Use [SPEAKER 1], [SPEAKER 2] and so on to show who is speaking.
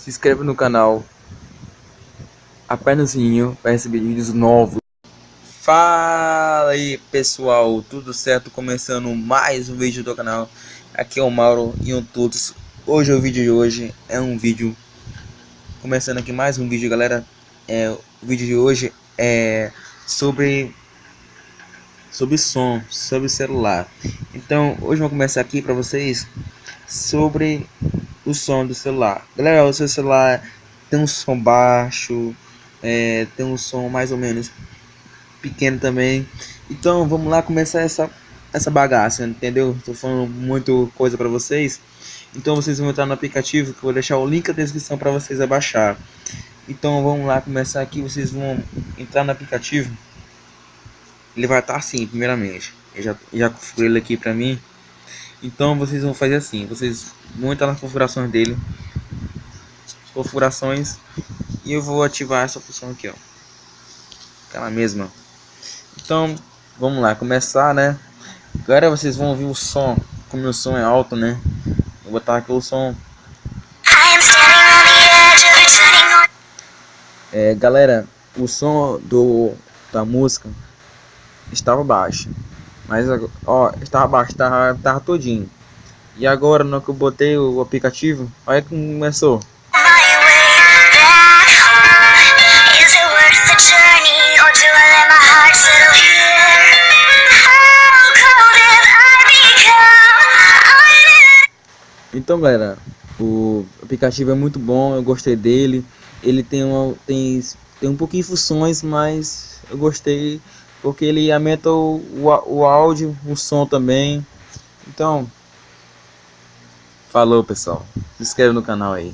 [SPEAKER 1] se inscreve no canal, aperta no sininho para receber vídeos novos. Fala aí pessoal, tudo certo? Começando mais um vídeo do canal. Aqui é o Mauro e um todos. Hoje o vídeo de hoje é um vídeo, começando aqui mais um vídeo, galera. O vídeo de hoje é sobre som, sobre celular. Então hoje eu vou começar aqui para vocês sobre o som do celular. Galera, o seu celular tem um som baixo, tem um som mais ou menos pequeno também. Então vamos lá começar essa bagaça, entendeu? Tô falando muito coisa para vocês. Então vocês vão entrar no aplicativo, que eu vou deixar o link na descrição para vocês abaixar. Então vamos lá começar aqui. Vocês vão entrar no aplicativo. Ele vai estar assim, primeiramente. Eu já configurei ele aqui para mim. Então vocês vão fazer assim, vocês vão entrar nas configurações dele, configurações, e eu vou ativar essa função aqui, ó, aquela mesma. Então vamos lá começar, né? Agora vocês vão ouvir o som, como o som é alto, né? Vou botar aqui o som. Galera, o som da música estava baixo, mas ó, estava baixo, tava todinho. E agora, no que eu botei o aplicativo, olha como começou. Então, galera, o aplicativo é muito bom, eu gostei dele. Ele tem um pouquinho de funções, mas eu gostei porque ele aumenta o áudio, o som também. Então, falou pessoal, se inscreve no canal aí.